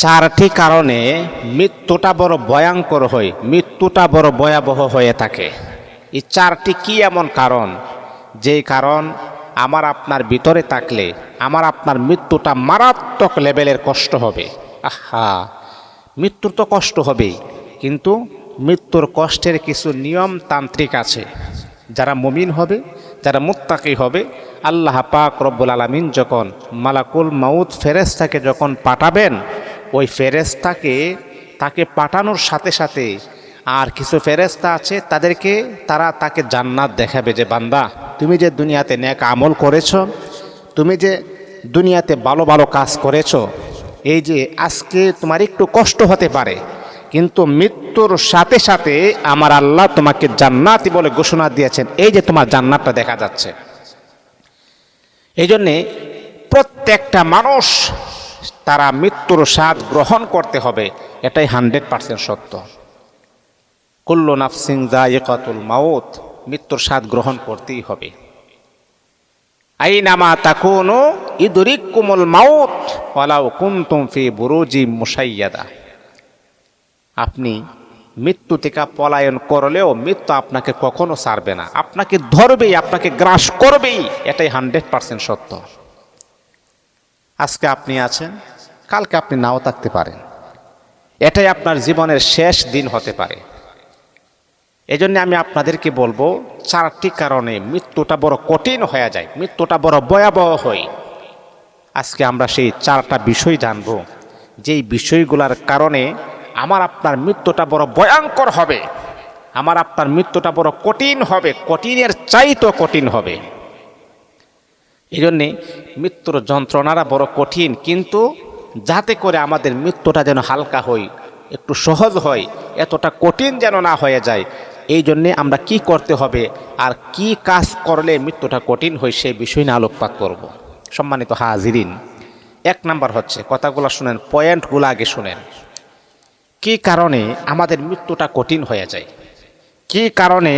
চারটি কারণে মৃত্যুটা বড় ভয়ঙ্কর হয়, মৃত্যুটা বড় ভয়াবহ হয়ে থাকে। এই চারটি কি এমন কারণ, যেই কারণ আমার আপনার ভিতরে থাকলে আমার আপনার মৃত্যুটা মারাত্মক লেভেলের কষ্ট হবে। আহা, মৃত্যুর তো কষ্ট হবেই, কিন্তু মৃত্যুর কষ্টের কিছু নিয়মতান্ত্রিক আছে। যারা মুমিন হবে, যারা মুত্তাকি হবে, আল্লাহ পাক রব্বুল আলামিন যখন মালাকুল মাউত ফেরেশতাকে যখন পাঠাবেন, ওই ফেরেশতাকে তাকে পাঠানোর সাথে সাথে আর কিছু ফেরেশতা আছে, তাকে জান্নাত দেখাবে যে বান্দা, তুমি যে দুনিয়াতে নেক আমল করেছো, তুমি যে দুনিয়াতে ভালো ভালো কাজ করেছো, এই যে আজকে তোমার একটু কষ্ট হতে পারে, কিন্তু মৃত্যুর সাথে সাথে আমার আল্লাহ তোমাকে জান্নাতি বলে ঘোষণা দিয়েছেন, এই যে তোমার জান্নাতটা দেখা যাচ্ছে। এই জন্যে প্রত্যেকটা মানুষ তারা মৃত্যুর স্বাদ গ্রহণ করতে হবে, এটাই 100% সত্য। কুল্লু নাফসিন যায়িকাতুল মাউত, মৃত্যুর স্বাদ গ্রহণ করতেই হবে। আইনামা তাকুনু ইদরিকুমুল মাউত ওয়ালাউ কুনতুম ফি বুরুজিম মুশাইয়াদা। আপনি মৃত্যু থেকে পলায়ন করলেও মৃত্যু আপনাকে কখনো ছাড়বে না, আপনাকে ধরবেই, আপনাকে গ্রাস করবেই, এটাই 100% সত্য। আজকে আপনি আছেন, কালকে আপনি নাও থাকতে পারেন, এটাই আপনার জীবনের শেষ দিন হতে পারে। এজন্য আমি আপনাদেরকে বলবো, চারটি কারণে মৃত্যুটা বড় কঠিন হয়ে যায়, মৃত্যুটা বড় ভয়াবহ হয়। আজকে আমরা সেই চারটা বিষয় জানবো, যেই বিষয়গুলোর কারণে আমার আপনার মৃত্যুটা বড় ভয়ঙ্কর হবে, আমার আপনার মৃত্যুটা বড় কঠিন হবে, কঠিনের চাইতেও কঠিন হবে। এই জন্যে মৃত্যুর যন্ত্রণাটা বড় কঠিন, কিন্তু যাতে করে আমাদের মৃত্যুটা যেন হালকা হয়, একটু সহজ হয়, এতটা কঠিন যেন না হয়ে যায়, এই জন্যে আমরা কি করতে হবে আর কি কাজ করলে মৃত্যুটা কঠিন হয়, সেই বিষয় নিয়ে আলোকপাত করব। সম্মানিত হাজিরিন, 1 নাম্বার হচ্ছে, কথাগুলো শুনেন, পয়েন্টগুলো আগে শুনেন। কি কারণে আমাদের মৃত্যুটা কঠিন হয়ে যায়, কি কারণে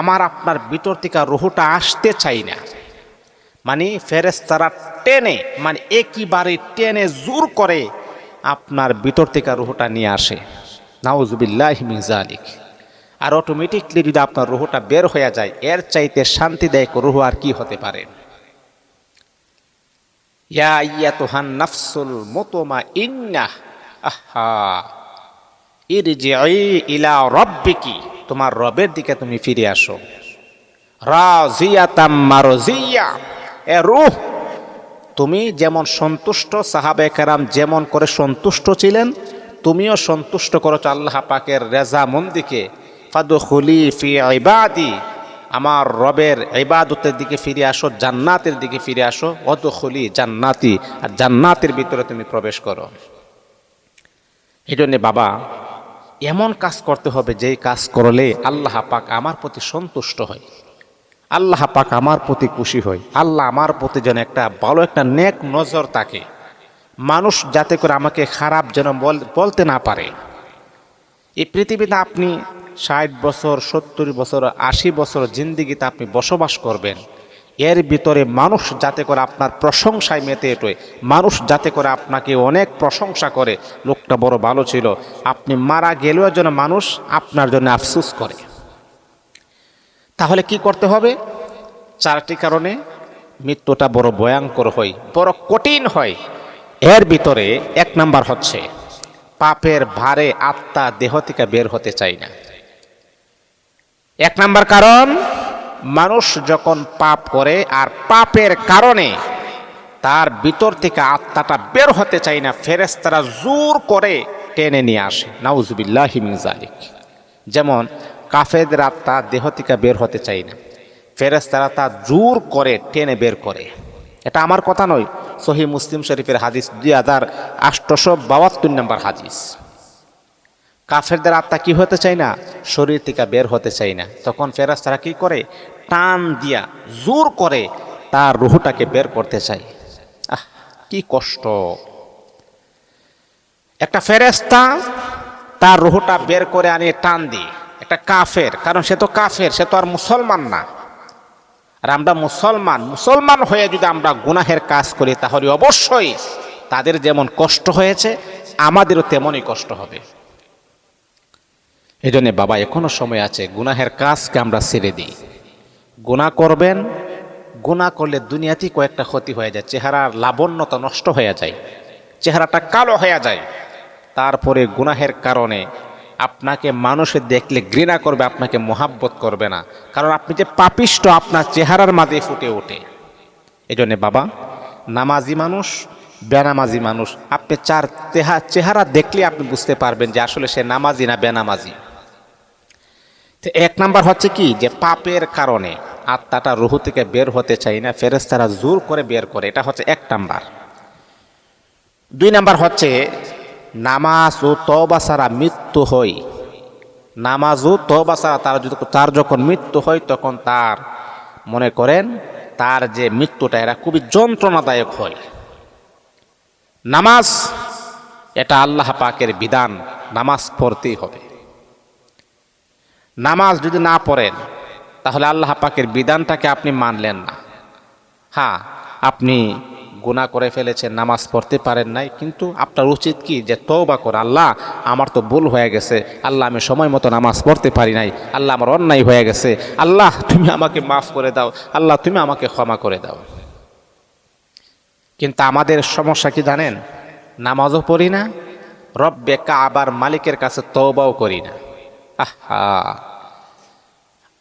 আমার আপনার ভিতর থেকে রুহটা আসতে চাই না, মানে ফেরেশতারা টেনে, মানে একেবারে টেনে জোর করে আপনার ভিতর থেকে রুহটা নিয়ে আসে, নাউজুবিল্লাহি মিন যালিক। আর অটোমেটিকলি যদি আপনার রুহটা বের হয়ে যায়, এর চাইতে শান্তিদায়ক রুহ আর কি হতে পারে। ইয়া আইয়াতুহান নাফসুল মুতমাইন্নাহ, আহা ইরজিই ইলা রাব্বিকি, তোমার রবের দিকে তুমি ফিরে আসো। রাজিয়াতাম মারজিয়া, এ রূহ, তুমি যেমন সন্তুষ্ট, সাহাবায়ে কেরাম যেমন করে সন্তুষ্ট ছিলেন, তুমিও সন্তুষ্ট করেছো আল্লাহ পাকের রেজামন্দিকে। ফাদখুলি ফি ইবাদি, আমার রবের ইবাদতের দিকে ফিরে আসো, জান্নাতের দিকে ফিরে আসো। ওয়াদখুলি জান্নাতি, আর জান্নাতের ভিতরে তুমি প্রবেশ করো। এই জন্যে বাবা, এমন কাজ করতে হবে যেই কাজ করলে আল্লাহ পাক আমার প্রতি সন্তুষ্ট হয়, আল্লাহ পাক আমার প্রতি খুশি হয়, আল্লাহ আমার প্রতি যেন একটা ভালো একটা নেক নজর থাকে, মানুষ যাতে করে আমাকে খারাপ যেন বলতে না পারে। এই পৃথিবীতে আপনি 60 বছর, 70 বছর, 80 বছর জিন্দিগিতে আপনি বসবাস করবেন, এর ভিতরে মানুষ যাতে করে আপনার প্রশংসায় মেতে ওঠে, মানুষ যাতে করে আপনাকে অনেক প্রশংসা করে, লোকটা বড় ভালো ছিল, আপনি মারা গেলেও যেন মানুষ আপনার জন্য আফসোস করে। তাহলে কি করতে হবে? 4টি কারণে মৃত্যুটা বড় ভয়ঙ্কর হয়, বড় কঠিন হয়। এর ভিতরে 1 নাম্বার হচ্ছে, পাপের ভারে আত্মা দেহ থেকে বের হতে চায় না। 1 নাম্বার কারণ, মানুষ যখন পাপ করে আর পাপের কারণে তার ভিতর থেকে আত্মাটা বের হতে চায় না, ফেরেশতারা জোর করে টেনে নিয়ে আসে, নাউজুবিল্লাহি মিন যালিক। যেমন কাফেরদের আত্মা দেহ থেকে বের হতে চায় না, ফেরেশতারা তা জোর করে টেনে বের করে। এটা আমার কথা নয়, সহিহ মুসলিম শরীফের হাদিস, 2872 নম্বর হাদিস। কাফেরদের আত্মা কি হতে চায় না? শরীর থেকে বের হতে চায় না। তখন ফেরেশতারা কি করে? টান দিয়া জোর করে তার রুহটাকে বের করতে চায়। কি কষ্ট! একটা ফেরেশতা তার রুহটা বের করে আনিয়ে টান দিয়ে, একটা কাফের, কারণ সে তো কাফের, সে তো আর মুসলমান না। আর আমরা মুসলমান হয়ে যদি আমরা গুনাহের কাজ করি, তাহলে অবশ্যই তাদের যেমন কষ্ট হয়েছে আমাদেরও তেমনই কষ্ট হবে। এই জন্যে বাবা, এখনো সময় আছে, গুনাহের কাজকে আমরা ছেড়ে দিই। গুনাহ করবেন, গুনাহ করলে দুনিয়াতেই কয়েকটা ক্ষতি হয়ে যায়, চেহারার লাবণ্যতা নষ্ট হয়ে যায়, চেহারাটা কালো হয়ে যায়। তারপরে গুনাহের কারণে আপনাকে মানুষে দেখলে ঘৃণা করবে, আপনাকে মোহাব্বত করবে না, কারণ আপনি যে পাপিষ্ট আপনার চেহারার মাঝে ফুটে ওঠে। এই জন্যে বাবা, নামাজি মানুষ বেনামাজি মানুষ, আপনি চেহারা দেখলে আপনি বুঝতে পারবেন যে আসলে সে নামাজি না বেনামাজি। তো এক নাম্বার হচ্ছে কি, যে পাপের কারণে আত্মাটা রুহু থেকে বের হতে চাই না, ফেরেশতারা জোর করে বের করে, এটা হচ্ছে এক নাম্বার। দুই নাম্বার হচ্ছে নামাজ ও তওবা ছাড়া মৃত্যু হয়। নামাজ ও তওবা ছাড়া তার যখন মৃত্যু হয়, তখন তার মনে করেন তার যে মৃত্যুটা এটা খুবই যন্ত্রণাদায়ক হয়। নামাজ এটা আল্লাহ পাকের বিধান, নামাজ পড়তেই হবে। নামাজ যদি না পড়েন তাহলে আল্লাহ পাকের বিধানটাকে আপনি মানলেন না। হ্যাঁ, আপনি গুনাহ করে ফেলেছেন, নামাজ পড়তে পারেন নাই, কিন্তু আপনার উচিত কি, যে তওবা করা, আল্লাহ আমার তো ভুল হয়ে গেছে, আল্লাহ আমি সময় মতো নামাজ পড়তে পারি নাই, আল্লাহ আমার অন্যায় হয়ে গেছে, আল্লাহ তুমি আমাকে মাফ করে দাও, আল্লাহ তুমি আমাকে ক্ষমা করে দাও। কিন্তু আমাদের সমস্যা কি জানেন, নামাজও পড়ি না, রব্বে কাবার মালিকের কাছে তওবাও করি না। আহা,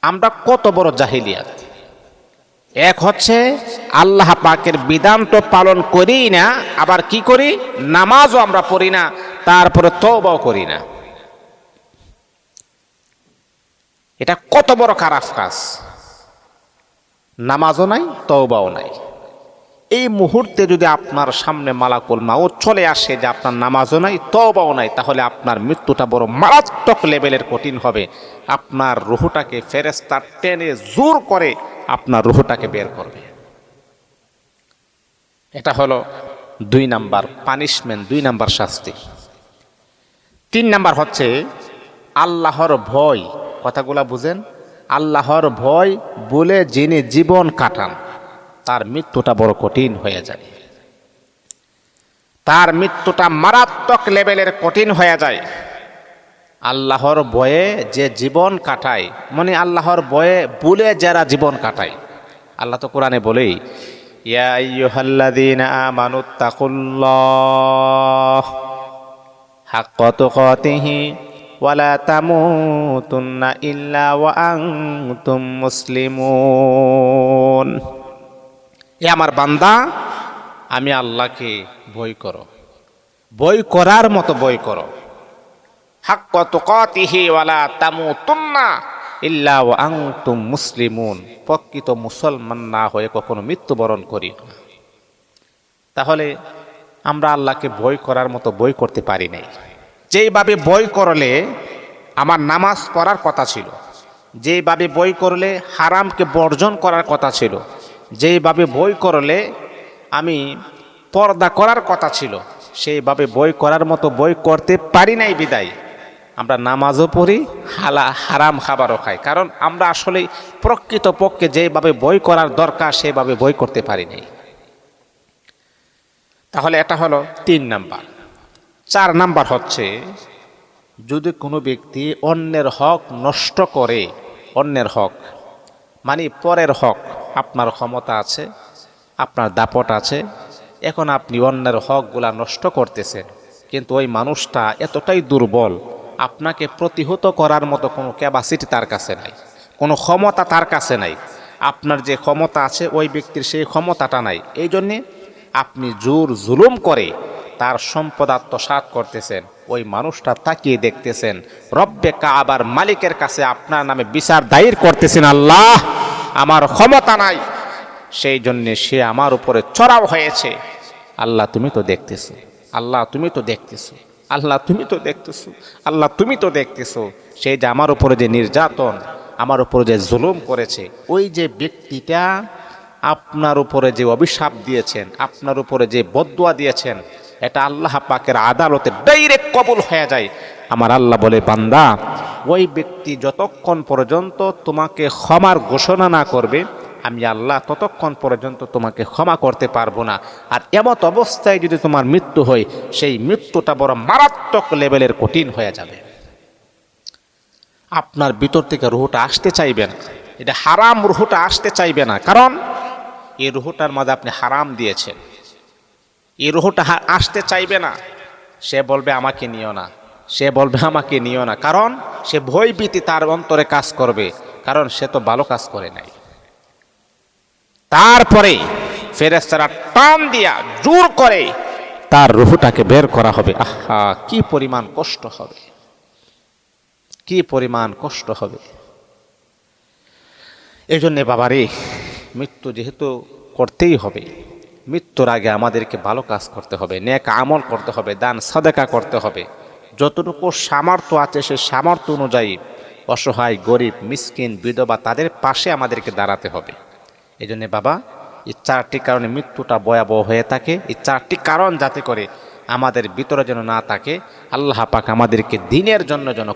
আমরা কত বড় জাহিলিয়াত! এক হচ্ছে আল্লাহ পাকের বিধান তো পালন করি না, আবার কি করি, নামাজও আমরা পড়ি না, তারপরে তওবাও করি না। এটা কত বড় খারাপ কাজ! নামাজও নাই, তওবাও নাই। এই মুহূর্তে যদি আপনার সামনে মালাকুল মাউত চলে আসে যে আপনার নামাজও নাই, তওবাও নাই, তাহলে আপনার মৃত্যুটা বড় মারাত্মক লেভেলের কঠিন হবে। আপনার রুহটাকে ফেরেশতা টেনে জোর করে আপনার রুহটাকে বের করবে। এটা হলো 2 নাম্বার পানিশমেন্ট, 2 নাম্বার শাস্তি। 3 নাম্বার হচ্ছে আল্লাহর ভয়। কথাগুলা বুঝেন, আল্লাহর ভয় বলে যিনি জীবন কাটান তার মৃত্যুটা বড় কঠিন হয়ে যায়, তার মৃত্যুটা মারাত্মক লেভেলের কঠিন হয়ে যায়। আল্লাহর ভয়ে যে জীবন কাটায়, মানে আল্লাহর ভয়ে বলে যারা জীবন কাটায়, আল্লাহ তো কোরআনে বলেই, ইয়া আইয়ুহাল্লাযীনা আমানুত্তাকুল্লাহ হাক্কা তুকাতিহি ওয়া লা তামুতুন্না ইল্লা ওয়া আনতুম মুসলিমুন। এ আমার বান্দা, আমি আল্লাহকে ভয় করো, ভয় করার মতো ভয় করো। হাক্কা তুকাতিহি ওয়া লা তামুতুন্না ইল্লা ওয়া আনতুম মুসলিমুন, প্রকৃত মুসলমান না হয়ে কখনো মৃত্যুবরণ করি না। তাহলে আমরা আল্লাহকে ভয় করার মতো ভয় করতে পারি নাই। যেইভাবে ভয় করলে আমার নামাজ পড়ার কথা ছিল, যেইভাবে ভয় করলে হারামকে বর্জন করার কথা ছিল, যেইভাবে ভয় করলে আমি পর্দা করার কথা ছিল, সেইভাবে ভয় করার মতো ভয় করতে পারি নাই বিদায় আমরা নামাজও পড়ি, হারাম খাবারও খাই। কারণ আমরা আসলে প্রকৃতপক্ষে যেভাবে ভয় করার দরকার সেভাবে ভয় করতে পারি নাই। তাহলে এটা হলো 3 নাম্বার। 4 নাম্বার হচ্ছে যদি কোনো ব্যক্তি অন্যের হক নষ্ট করে, অন্যের হক মানে পরের হক, আপনার ক্ষমতা আছে, আপনার দাপট আছে, এখন আপনি অন্যের হকগুলা নষ্ট করতেছেন, কিন্তু ওই মানুষটা এতটাই দুর্বল, আপনাকে প্রতিহত করার মতো কোনো ক্যাপাসিটি তার কাছে নাই, কোনো ক্ষমতা তার কাছে নাই। আপনার যে ক্ষমতা আছে ওই ব্যক্তির সেই ক্ষমতাটা নাই। এই জন্যে আপনি জোর জুলুম করে তার সম্পদ আত্মসাৎ করতেছেন, ওই মানুষটা তাকিয়ে দেখতেছেন, রব্বে কাবার মালিকের কাছে আপনার নামে বিচার দায়ের করতেছেন, আল্লাহ আমার ক্ষমতা নাই, সেই জন্যে সে আমার উপরে চড়াও হয়েছে। আল্লাহ তুমি তো দেখতেছো, আল্লাহ তুমি তো দেখতেছো, আল্লাহ তুমি তো দেখতেছো, আল্লাহ তুমি তো দেখতেছো। সেই যে আমার উপরে যে নির্যাতন, আমার উপরে যে জুলুম করেছে, ওই যে ব্যক্তিটা আপনার উপরে যে অভিশাপ দিয়েছেন, আপনার উপরে যে বদদুয়া দিয়েছেন, এটা আল্লাহ পাকের আদালতে ডাইরেক্ট কবুল হয়ে যায়। আমার আল্লাহ বলে, বান্দা ওই ব্যক্তি যতক্ষণ পর্যন্ত তোমাকে ক্ষমার ঘোষণা না করবে, আমি আল্লাহ ততক্ষণ পর্যন্ত তোমাকে ক্ষমা করতে পারবো না। আর এমত অবস্থায় যদি তোমার মৃত্যু হয়, সেই মৃত্যুটা বড় মারাত্মক লেভেলের কঠিন হয়ে যাবে। আপনার ভিতর থেকে রুহটা আসতে চাইবে না, এটা হারাম রুহটা আসতে চাইবে না, কারণ এই রুহটার মধ্যে আপনি হারাম দিয়েছেন। এই রুহটা আসতে চাইবে না, সে বলবে আমাকে নিও না, সে বলবে আমাকে নিও না, কারণ সে ভয়ভীতি তার অন্তরে কাজ করবে, কারণ সে তো ভালো কাজ করে নাই। তারপরে ফেরেশতারা টান দিয়া জোর করে তার রুহটাকে বের করা হবে। আহা, কি পরিমাণ কষ্ট হবে, কি পরিমাণ কষ্ট হবে। এই জন্যে বাবারে, মৃত্যু যেহেতু করতেই হবে, মৃত্যুর আগে আমাদেরকে ভালো কাজ করতে হবে, নেক আমল করতে হবে, দান সাদাকা করতে হবে। যতটুকু সামর্থ্য আছে সেই সামর্থ্য অনুযায়ী অসহায়, গরিব, মিসকিন, বিধবা তাদের পাশে আমাদেরকে দাঁড়াতে হবে। এই জন্যে বাবা, এই 4টি কারণে মৃত্যুটা ভয়াবহ হয়ে থাকে। এই 4টি কারণ যাতে করে আমাদের ভিতরে যেন না থাকে, আল্লাহ পাক আমাদেরকে দিনের জন্য যেন